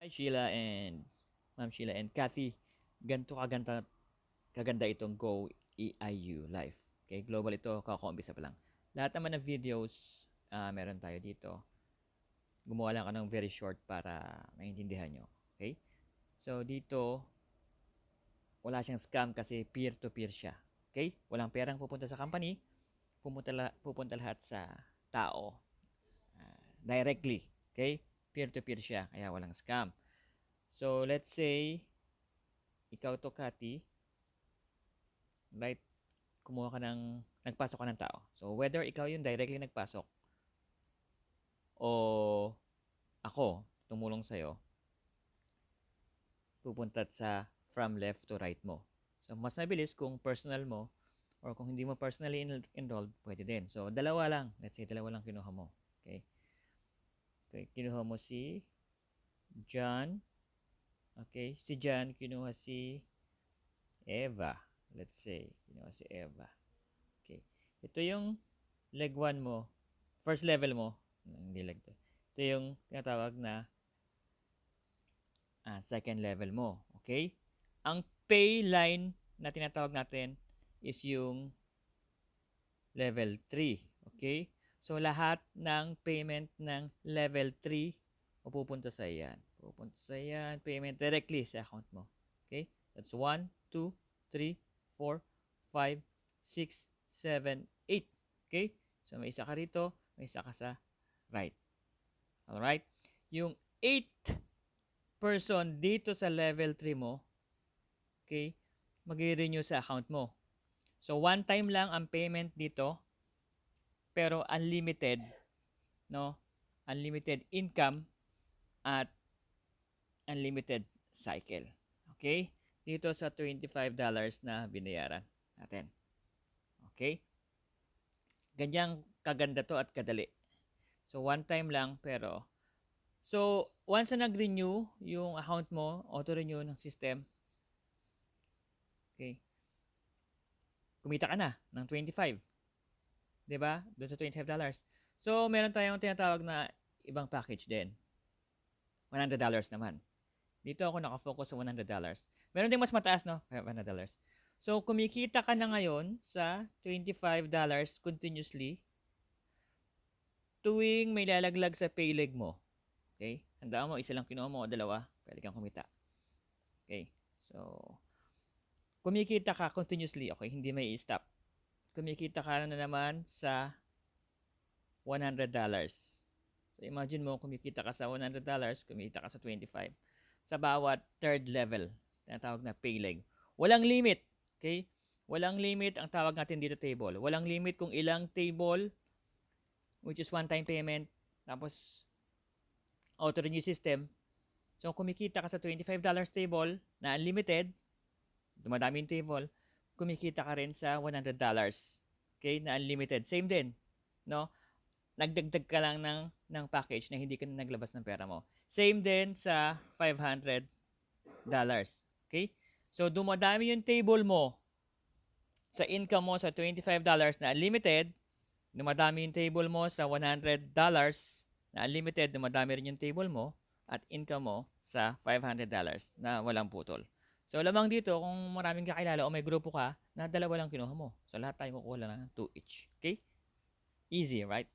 Hi Sheila and Ma'am Sheila and Kathy. Ganito kaganda itong Go EIU Live. Okay, global ito, kakaumpisa pa lang. Lahat naman ng videos meron tayo dito. Gumawa lang ako ng very short para maintindihan nyo. Okay? So dito, wala siyang scam kasi peer-to-peer siya. Okay? Walang perang pupunta sa company, pupunta lahat sa tao directly. Okay? Peer-to-peer siya, kaya walang scam. So let's say, ikaw to Cathy, right? Nagpasok ka ng tao. So whether ikaw yung directly nagpasok o ako tumulong sa'yo, pupunta sa from left to right mo. So mas mabilis kung personal mo or kung hindi mo personally enrolled, pwede din. So dalawa lang. Let's say dalawa lang kinuha mo. Okay? Okay, kinuha mo si John. Okay, si John kinuha si Eva. Let's say kinuha si Eva. Okay. Ito yung leg 1 mo. First level mo. Hindi leg 2. Ito yung tinatawag na second level mo. Okay? Ang pay line na tinatawag natin is yung level 3. Okay? So, lahat ng payment ng level 3 pupunta sa iyan. Pupunta sa iyan. Payment directly sa account mo. Okay? That's 1, 2, 3, 4, 5, 6, 7, 8. Okay? So, may isa ka rito. May isa ka sa right. Alright? Yung 8th person dito sa level 3 mo, okay, mag-renew sa account mo. So, one time lang ang payment dito, pero unlimited, no? Unlimited income at unlimited cycle. Okay? Dito sa $25 na binayaran natin. Okay? Ganyang kaganda to at kadali. So, one time lang, pero so, once na nag-renew yung account mo, auto-renew ng system, okay, kumita ka na ng 25. Diba? Doon sa $25. So, meron tayong tinatawag na ibang package din. $100 naman. Dito ako nakafocus sa $100. Meron din mas mataas, no? $500. So, kumikita ka na ngayon sa $25 continuously tuwing may lalaglag sa payleg mo. Okay? Handaan mo, isa lang kinuha mo o dalawa, pwede kang kumita. Okay? So, kumikita ka continuously. Okay? Hindi may i-stop. Kumikita ka na naman sa $100. So, imagine mo, kumikita ka sa $100, kumikita ka sa 25. Sa bawat third level, tinatawag na pay leg. Walang limit. Okay? Walang limit ang tawag natin dito table. Walang limit kung ilang table, which is one-time payment, tapos auto-renew system. So, kumikita ka sa $25 table na unlimited, dumadami yung table, kumikita ka rin sa $100. Okay? Na unlimited. Same din. No? Nagdagdag ka lang ng package na hindi ka na naglabas ng pera mo. Same din sa $500. Okay? So, dumadami yung table mo sa income mo sa $25 na unlimited, dumadami yung table mo sa $100 na unlimited, dumadami rin yung table mo at income mo sa $500 na walang putol. So, lamang dito, kung maraming kakilala o may grupo ka, na dalawa lang kinuha mo. So, lahat tayo kukuha lang ng 2 each. Okay? Easy, right?